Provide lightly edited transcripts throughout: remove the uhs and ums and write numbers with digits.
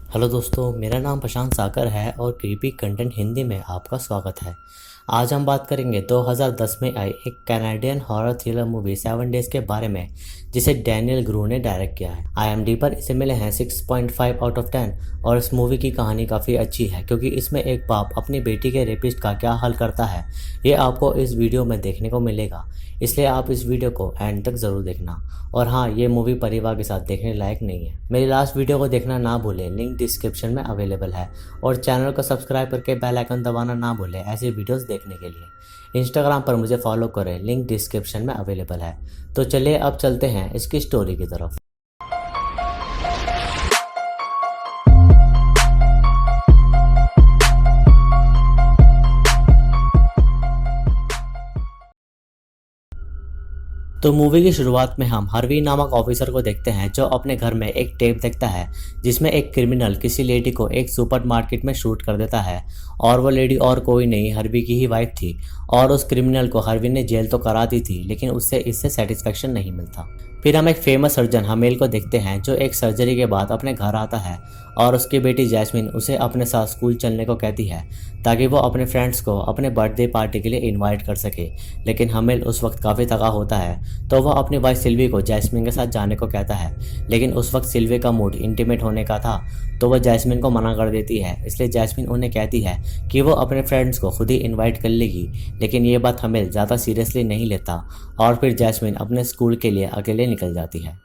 Hello दोस्तों, मेरा नाम प्रशांत सागर है और क्रीपी कंटेंट हिंदी में आपका स्वागत है। आज हम बात करेंगे 2010 में आई एक Canadian horror thriller movie 7 days के बारे में, जिसे डैनियल ग्रू ने डायरेक्ट किया है। IMDb पर इसे मिले हैं 6.5 आउट ऑफ 10 और इस मूवी की कहानी काफ़ी अच्छी है क्योंकि इसमें एक बाप अपनी बेटी के रेपिस्ट का क्या हल करता है ये आपको इस वीडियो में देखने को मिलेगा, इसलिए आप इस वीडियो को एंड तक ज़रूर देखना। और हाँ, ये मूवी परिवार के साथ देखने लायक नहीं है। मेरी लास्ट वीडियो को देखना ना भूलें, लिंक डिस्क्रिप्शन में अवेलेबल है। और चैनल को सब्सक्राइब करके बेल आइकन दबाना ना भूलें ऐसी वीडियोस देखने के लिए। इंस्टाग्राम पर मुझे फॉलो करें, लिंक डिस्क्रिप्शन में अवेलेबल है। तो चलिए अब चलते हैं इसकी स्टोरी की तरफ। तो मूवी की शुरुआत में हम हार्वी नामक ऑफिसर को देखते हैं जो अपने घर में एक टेप देखता है जिसमें एक क्रिमिनल किसी लेडी को एक सुपरमार्केट में शूट कर देता है और वो लेडी और कोई नहीं, हार्वी की ही वाइफ थी। और उस क्रिमिनल को हार्वी ने जेल तो करा दी थी लेकिन उससे इससे सेटिस्फेक्शन नहीं मिलता। फिर हम एक फेमस सर्जन हमेल को देखते हैं जो एक सर्जरी के बाद अपने घर आता है और उसकी बेटी जैस्मिन उसे अपने साथ स्कूल चलने को कहती है ताकि वो अपने फ्रेंड्स को अपने बर्थडे पार्टी के लिए इनवाइट कर सके। लेकिन हमेल उस वक्त काफ़ी थका होता है तो वह अपनी वाइफ सिल्वी को जैस्मिन के साथ जाने को कहता है, लेकिन उस वक्त सिल्वी का मूड इंटीमेट होने का था तो वह जैस्मिन को मना कर देती है। इसलिए जैस्मिन उन्हें कहती है कि वो अपने फ्रेंड्स को खुद ही इनवाइट कर लेगी, लेकिन ये बात हमेल ज़्यादा सीरियसली नहीं लेता और फिर जैस्मिन अपने स्कूल के लिए अकेले निकल जाती है।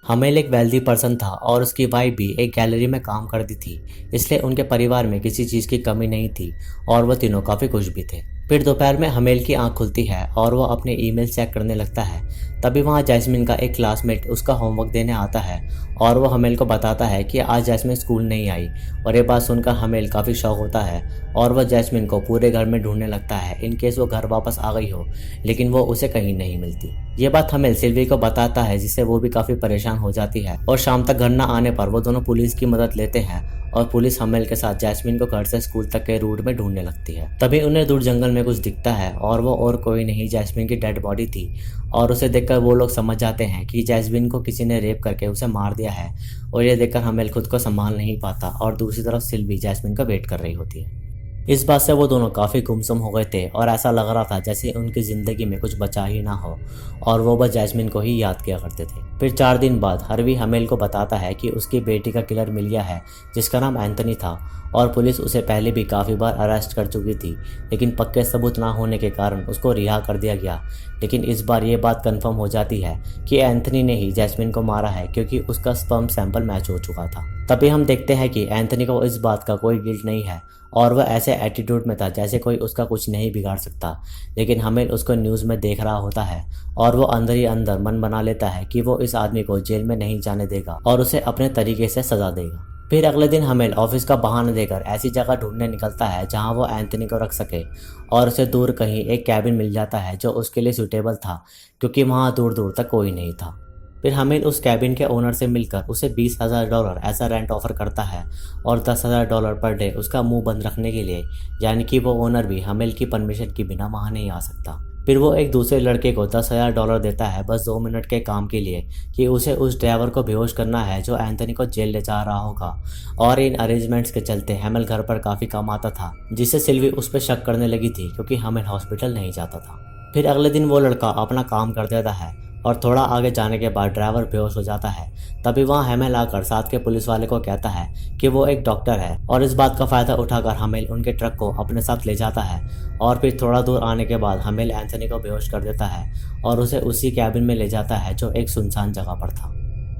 हमेल एक वेल्दी पर्सन था और उसकी वाइफ भी एक गैलरी में काम करती थी, इसलिए उनके परिवार में किसी चीज़ की कमी नहीं थी और वह तीनों काफ़ी खुश भी थे। फिर दोपहर में हमेल की आंख खुलती है और वह अपने ईमेल चेक करने लगता है। तभी वहाँ जैस्मिन का एक क्लासमेट उसका होमवर्क देने आता है और वह हमेल को बताता है कि आज जैस्मिन स्कूल नहीं आई। और ये बात सुनकर हमेल काफ़ी शौक होता है और वह जैस्मिन को पूरे घर में ढूंढने लगता है इन केस वो घर वापस आ गई हो, लेकिन वो उसे कहीं नहीं मिलती। ये बात हमेल सिल्वी को बताता है जिससे वो भी काफ़ी परेशान हो जाती है और शाम तक घर न आने पर वो दोनों पुलिस की मदद लेते हैं और पुलिस हमेल के साथ जैस्मिन को घर से स्कूल तक के रूट में ढूंढने लगती है। तभी उन्हें दूर जंगल में कुछ दिखता है और वो और कोई नहीं जैस्मिन की डेड बॉडी थी और उसे देखकर वो लोग समझ जाते हैं कि जैस्मिन को किसी ने रेप करके उसे मार दिया है। और ये देखकर हमेल खुद को संभाल नहीं पाता और दूसरी तरफ सिल्वी जैस्मिन का वेट कर रही होती है। इस बात से वो दोनों काफ़ी गुमसुम हो गए थे और ऐसा लग रहा था जैसे उनकी ज़िंदगी में कुछ बचा ही ना हो और वो बस जैस्मिन को ही याद किया करते थे। फिर 4 दिन बाद हार्वी हमेल को बताता है कि उसकी बेटी का किलर मिल गया है जिसका नाम एंथनी था और पुलिस उसे पहले भी काफ़ी बार अरेस्ट कर चुकी थी, लेकिन पक्के सबूत ना होने के कारण उसको रिहा कर दिया गया। लेकिन इस बार ये बात कंफर्म हो जाती है कि एंथनी ने ही जैस्मिन को मारा है क्योंकि उसका स्पर्म सैंपल मैच हो चुका था। तभी हम देखते हैं कि एंथनी को इस बात का कोई गिल्ट नहीं है और वह ऐसे एटीट्यूड में था जैसे कोई उसका कुछ नहीं बिगाड़ सकता। लेकिन हमेल उसको न्यूज़ में देख रहा होता है और वो अंदर ही अंदर मन बना लेता है कि वो इस आदमी को जेल में नहीं जाने देगा और उसे अपने तरीके से सजा देगा। फिर अगले दिन हमेल ऑफिस का बहाना देकर ऐसी जगह ढूंढने निकलता है जहां वो एंथनी को रख सके और उसे दूर कहीं एक कैबिन मिल जाता है जो उसके लिए सूटेबल था क्योंकि वहां दूर दूर तक कोई नहीं था। फिर हमेल उस कैबिन के ओनर से मिलकर उसे $20,000 ऐसा रेंट ऑफर करता है और $10,000 पर डे उसका मुंह बंद रखने के लिए, यानी कि वो ओनर भी हमेल की परमिशन के बिना वहाँ नहीं आ सकता। फिर वो एक दूसरे लड़के को $10,000 देता है बस 2 मिनट के काम के लिए कि उसे उस ड्राइवर को बेहोश करना है जो एंथनी को जेल ले जा रहा होगा। और इन अरेंजमेंट्स के चलते हमेल घर पर काफ़ी कम आता था जिससे सिल्वी उस पर शक करने लगी थी क्योंकि हमेल हॉस्पिटल नहीं जाता था। फिर अगले दिन वो लड़का अपना काम कर देता है और थोड़ा आगे जाने के बाद ड्राइवर बेहोश हो जाता है। तभी वहाँ हमेल आकर साथ के पुलिस वाले को कहता है कि वो एक डॉक्टर है और इस बात का फ़ायदा उठाकर हमेल उनके ट्रक को अपने साथ ले जाता है। और फिर थोड़ा दूर आने के बाद हमेल एंथनी को बेहोश कर देता है और उसे उसी कैबिन में ले जाता है जो एक सुनसान जगह पर था।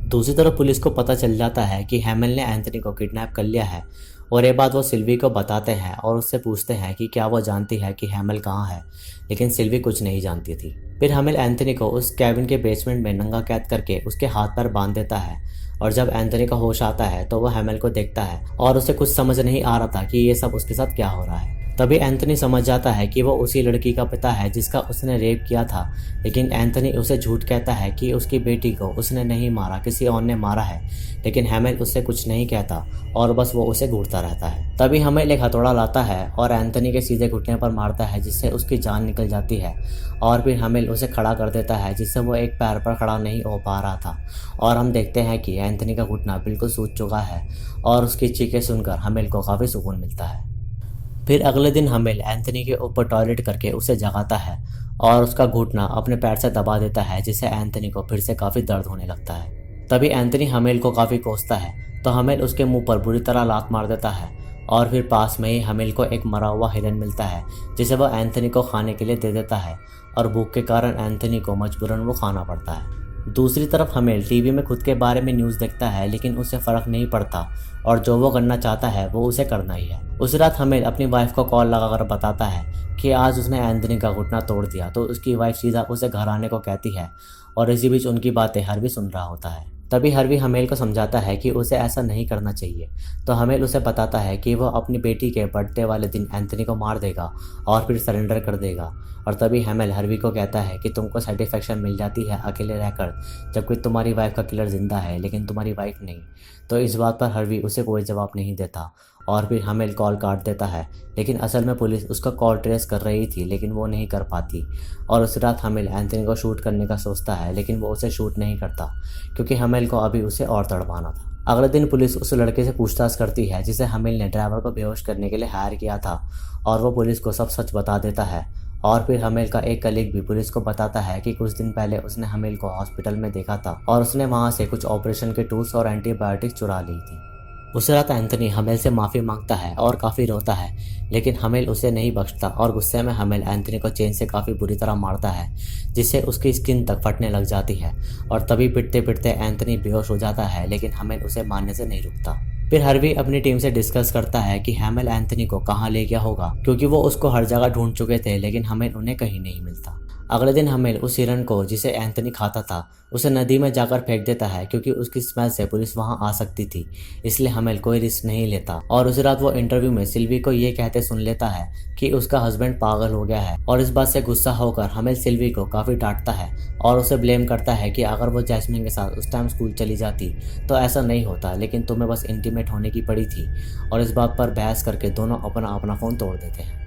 दूसरी तरफ पुलिस को पता चल जाता है कि हेमल ने एंथनी को किडनैप कर लिया है और ये बात वो सिल्वी को बताते हैं और उससे पूछते हैं कि क्या वो जानती है कि हेमल कहाँ है, लेकिन सिल्वी कुछ नहीं जानती थी। फिर हमेल एंथनी को उस कैबिन के बेसमेंट में नंगा कैद करके उसके हाथ पैर बांध देता है और जब एंथनी का होश आता है तो वह हेमल को देखता है और उसे कुछ समझ नहीं आ रहा था कि ये सब उसके साथ क्या हो रहा है। तभी एंथनी समझ जाता है कि वो उसी लड़की का पिता है जिसका उसने रेप किया था, लेकिन एंथनी उसे झूठ कहता है कि उसकी बेटी को उसने नहीं मारा, किसी और ने मारा है। लेकिन हैमेल उससे कुछ नहीं कहता और बस वो उसे घूरता रहता है। तभी हैमेल एक हथौड़ा लाता है और एंथनी के सीधे घुटने पर मारता है, जिससे उसकी जान निकल जाती है। और फिर हैमेल उसे खड़ा कर देता है, जिससे वो एक पैर पर खड़ा नहीं हो पा रहा था। और हम देखते हैं कि एंथनी का घुटना बिल्कुल सूज चुका है और उसकी चीखें सुनकर हैमेल को काफ़ी सुकून मिलता है। फिर अगले दिन हैमेल एंथनी के ऊपर टॉयलेट करके उसे जगाता है और उसका घुटना अपने पैर से दबा देता है, जिससे एंथनी को फिर से काफ़ी दर्द होने लगता है। तभी एंथनी हैमेल को काफ़ी कोसता है, तो हैमेल उसके मुंह पर बुरी तरह लात मार देता है। और फिर पास में ही हैमेल को एक मरा हुआ हिरन मिलता है, जिसे वह एंथनी को खाने के लिए दे देता है और भूख के कारण एंथनी को मजबूरन वो खाना पड़ता है। दूसरी तरफ हैमेल टीवी में खुद के बारे में न्यूज़ देखता है, लेकिन उसे फ़र्क नहीं पड़ता और जो वो करना चाहता है वो उसे करना ही है। उस रात हैमेल अपनी वाइफ को कॉल लगाकर बताता है कि आज उसने एंथनी का घुटना तोड़ दिया, तो उसकी वाइफ सीधा उसे घर आने को कहती है और इसी बीच उनकी बातें हार्वी सुन रहा होता है। तभी हार्वी हैमेल को समझाता है कि उसे ऐसा नहीं करना चाहिए, तो हैमेल उसे बताता है कि वह अपनी बेटी के बर्थडे वाले दिन एंथनी को मार देगा और फिर सरेंडर कर देगा। और तभी हैमेल हार्वी को कहता है कि तुमको सेटिस्फेक्शन मिल जाती है अकेले रहकर, जबकि तुम्हारी वाइफ का किलर जिंदा है लेकिन तुम्हारी वाइफ नहीं। तो इस बात पर हार्वी उसे कोई जवाब नहीं देता और फिर हैमेल कॉल काट देता है। लेकिन असल में पुलिस उसका कॉल ट्रेस कर रही थी, लेकिन वो नहीं कर पाती। और उस रात हैमेल एंथनी को शूट करने का सोचता है, लेकिन वो उसे शूट नहीं करता क्योंकि हैमेल को अभी उसे और तड़पाना था। अगले दिन पुलिस उस लड़के से पूछताछ करती है जिसे हैमेल ने ड्राइवर को बेहोश करने के लिए हायर किया था, और वो पुलिस को सब सच बता देता है। और फिर हैमेल का एक कलीग भी पुलिस को बताता है कि कुछ दिन पहले उसने हैमेल को हॉस्पिटल में देखा था और उसने वहां से कुछ ऑपरेशन के टूल्स और एंटीबायोटिक्स चुरा ली थी। उस रात एंथनी हैमेल से माफ़ी मांगता है और काफ़ी रोता है, लेकिन हैमेल उसे नहीं बख्शता और गुस्से में हैमेल एंथनी को चेन से काफ़ी बुरी तरह मारता है, जिससे उसकी स्किन तक फटने लग जाती है। और तभी पिटते पिटते एंथनी बेहोश हो जाता है, लेकिन हैमेल उसे मारने से नहीं रुकता। फिर हार्वी अपनी टीम से डिस्कस करता है कि हैमेल एंथनी को कहाँ ले गया होगा, क्योंकि वो उसको हर जगह ढूंढ चुके थे, लेकिन हैमेल उन्हें कहीं नहीं मिलता। अगले दिन हैमेल उस हिरन को जिसे एंथनी खाता था उसे नदी में जाकर फेंक देता है, क्योंकि उसकी स्मेल से पुलिस वहां आ सकती थी, इसलिए हैमेल कोई रिस्क नहीं लेता। और उस रात वो इंटरव्यू में सिल्वी को ये कहते सुन लेता है कि उसका हस्बैंड पागल हो गया है। और इस बात से गुस्सा होकर हैमेल सिल्वी को काफ़ी डांटता है और उसे ब्लेम करता है कि अगर वो जैस्मिन के साथ उस टाइम स्कूल चली जाती तो ऐसा नहीं होता, लेकिन तुम्हें बस इंटीमेट होने की पड़ी थी। और इस बात पर बहस करके दोनों अपना अपना फ़ोन तोड़ देते हैं।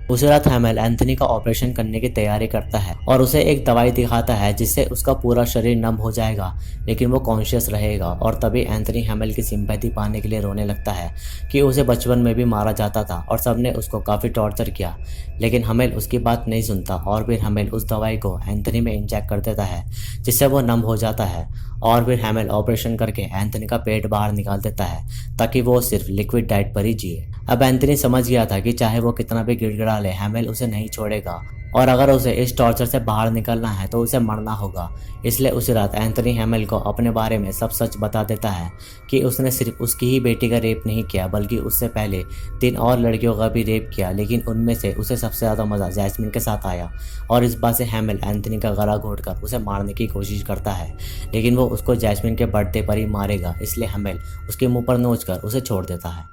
उस रात हैमेल एंथनी का ऑपरेशन करने की तैयारी करता है और उसे एक दवाई दिखाता है जिससे उसका पूरा शरीर नम हो जाएगा, लेकिन वो कॉन्शियस रहेगा। और तभी एंथनी हैमेल की सिंपैथी पाने के लिए रोने लगता है कि उसे बचपन में भी मारा जाता था और सबने उसको काफ़ी टॉर्चर किया, लेकिन हैमेल उसकी बात नहीं सुनता। और फिर हैमेल उस दवाई को एंथनी में इंजेक्ट कर देता है, जिससे वो नम हो जाता है। और फिर हैमेल ऑपरेशन करके एंथनी का पेट बाहर निकाल देता है ताकि वो सिर्फ लिक्विड डाइट पर ही जिए। अब एंथनी समझ गया था कि चाहे वो कितना भी गिड़गिड़ा ले, हैमेल उसे नहीं छोड़ेगा और अगर उसे इस टॉर्चर से बाहर निकलना है तो उसे मरना होगा। इसलिए उस रात एंथनी हैमेल को अपने बारे में सब सच बता देता है कि उसने सिर्फ उसकी ही बेटी का रेप नहीं किया, बल्कि उससे पहले 3 और लड़कियों का भी रेप किया, लेकिन उनमें से उसे सबसे ज़्यादा मज़ा जैस्मिन के साथ आया। और इस बात से हैमेल एंथनी का गला घोंटकर उसे मारने की कोशिश करता है, लेकिन वो उसको जैस्मिन के बर्थडे पर ही मारेगा, इसलिए हैमेल उसके मुंह पर नोचकर उसे छोड़ देता है।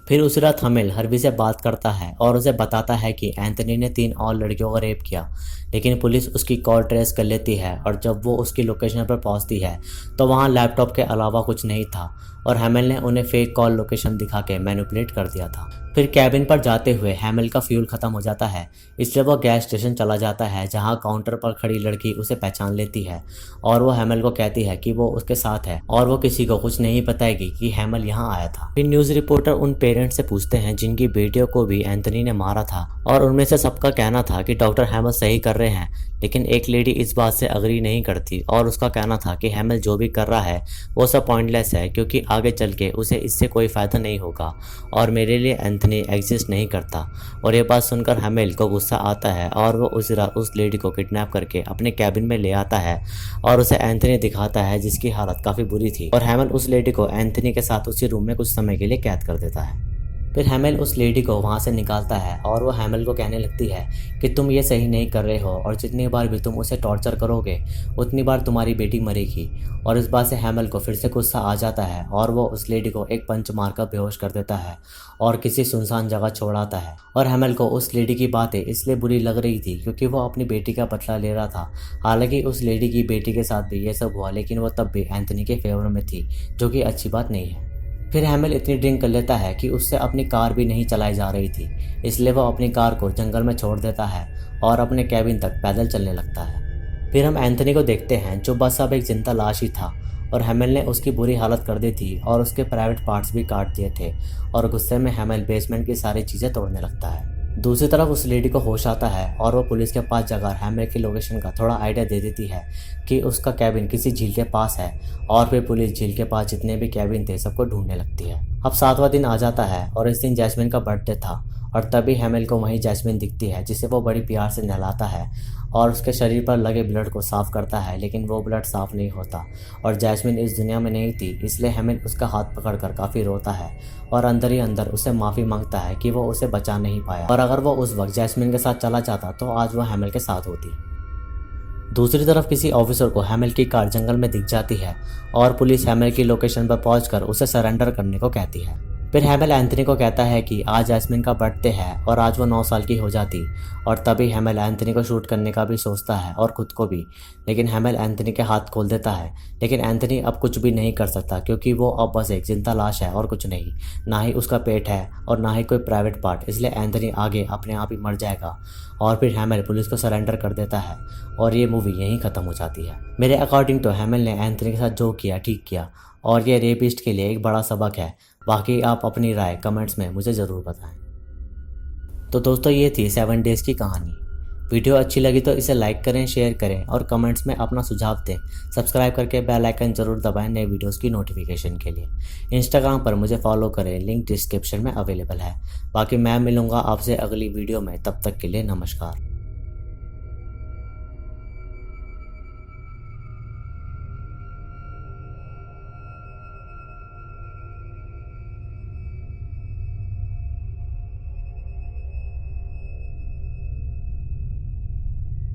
फिर उस रात हैमेल हार्वी से बात करता है और उसे बताता है कि एंथनी ने 3 और लड़कियों का रेप किया, लेकिन पुलिस उसकी कॉल ट्रेस कर लेती है और जब वो उसकी लोकेशन पर पहुंचती है तो वहां लैपटॉप के अलावा कुछ नहीं था और हैमेल ने उन्हें फेक कॉल लोकेशन दिखा के मैनिपुलेट कर दिया था। फिर कैबिन पर जाते हुए हैमेल का फ्यूल खत्म हो जाता है, इसलिए वो गैस स्टेशन चला जाता है जहां काउंटर पर खड़ी लड़की उसे पहचान लेती है और वो हैमेल को कहती है कि वो उसके साथ है और वो किसी को कुछ नहीं बताएगी कि हैमेल यहाँ आया था। फिर न्यूज़ रिपोर्टर उन पेरेंट्स से पूछते हैं जिनकी बेटियों को भी एंथनी ने मारा था और उनमें से सबका कहना था कि डॉक्टर हैमेल सही कर रहे हैं, लेकिन एक लेडी इस बात से अग्री नहीं करती और उसका कहना था कि हैमेल जो भी कर रहा है वो सब पॉइंटलेस है, क्योंकि आगे चल के उसे इससे कोई फ़ायदा नहीं होगा और मेरे लिए एंथनी एग्जिस्ट नहीं करता। और ये बात सुनकर हैमेल को गुस्सा आता है और वो उस रात उस लेडी को किडनैप करके अपने कैबिन में ले आता है और उसे एंथनी दिखाता है जिसकी हालत काफ़ी बुरी थी। और हैमेल उस लेडी को एंथनी के साथ उसी रूम में कुछ समय के लिए कैद कर देता है। फिर हैमेल उस लेडी को वहाँ से निकालता है और वो हैमेल को कहने लगती है कि तुम ये सही नहीं कर रहे हो और जितनी बार भी तुम उसे टॉर्चर करोगे उतनी बार तुम्हारी बेटी मरेगी। और इस बात से हैमेल को फिर से गुस्सा आ जाता है और वो उस लेडी को एक पंच मारकर बेहोश कर देता है और किसी सुनसान जगह छोड़ आता है। और हैमेल को उस लेडी की बातें इसलिए बुरी लग रही थी क्योंकि वो अपनी बेटी का बदला ले रहा था। हालांकि उस लेडी की बेटी के साथ भी ये सब हुआ, लेकिन वो तब भी एंथनी के फेवर में थी, जो कि अच्छी बात नहीं है। फिर हैमेल इतनी ड्रिंक कर लेता है कि उससे अपनी कार भी नहीं चलाई जा रही थी, इसलिए वो अपनी कार को जंगल में छोड़ देता है और अपने कैबिन तक पैदल चलने लगता है। फिर हम एंथनी को देखते हैं जो बस अब एक जिंदा लाश ही था और हैमेल ने उसकी बुरी हालत कर दी थी और उसके प्राइवेट पार्ट्स भी काट दिए थे और गुस्से में हैमेल बेसमेंट की सारी चीज़ें तोड़ने लगता है। दूसरी तरफ उस लेडी को होश आता है और वो पुलिस के पास जाकर हैमेल की लोकेशन का थोड़ा आइडिया दे देती है कि उसका कैबिन किसी झील के पास है और फिर पुलिस झील के पास जितने भी कैबिन थे सबको ढूंढने लगती है। अब 7वां दिन आ जाता है और इस दिन जैस्मिन का बर्थडे था और तभी हैमेल को वहीं जैस्मिन दिखती है जिसे वो बड़ी प्यार से नहलाता है और उसके शरीर पर लगे ब्लड को साफ़ करता है, लेकिन वो ब्लड साफ़ नहीं होता और जैस्मिन इस दुनिया में नहीं थी, इसलिए हैमेल उसका हाथ पकड़कर काफ़ी रोता है और अंदर ही अंदर उसे माफ़ी मांगता है कि वो उसे बचा नहीं पाया और अगर वो उस वक्त जैस्मिन के साथ चला जाता तो आज वो हैमेल के साथ होती। दूसरी तरफ किसी ऑफिसर को हैमेल की कार जंगल में दिख जाती है और पुलिस हैमेल की लोकेशन पर पहुंचकर उसे सरेंडर करने को कहती है। फिर हैमेल एंथनी को कहता है कि आज जैस्मिन का बर्थडे है और आज वो 9 साल की हो जाती और तभी हैमेल एंथनी को शूट करने का भी सोचता है और खुद को भी, लेकिन हैमेल एंथनी के हाथ खोल देता है। लेकिन एंथनी अब कुछ भी नहीं कर सकता क्योंकि वो अब बस एक जिंदा लाश है और कुछ नहीं, ना ही उसका पेट है और ना ही कोई प्राइवेट पार्ट, इसलिए एंथनी आगे अपने आप ही मर जाएगा और फिर हैमेल पुलिस को सरेंडर कर देता है और ये मूवी यहीं ख़त्म हो जाती है। मेरे अकॉर्डिंग तो हैमेल ने एंथनी के साथ जो किया ठीक किया और ये रेपिस्ट के लिए एक बड़ा सबक है। बाकी आप अपनी राय कमेंट्स में मुझे ज़रूर बताएं। तो दोस्तों ये थी 7 डेज़ की कहानी। वीडियो अच्छी लगी तो इसे लाइक करें, शेयर करें और कमेंट्स में अपना सुझाव दें। सब्सक्राइब करके बेल आइकन ज़रूर दबाएं नए वीडियोस की नोटिफिकेशन के लिए। इंस्टाग्राम पर मुझे फॉलो करें, लिंक डिस्क्रिप्शन में अवेलेबल है। बाकी मैं मिलूँगा आपसे अगली वीडियो में, तब तक के लिए नमस्कार।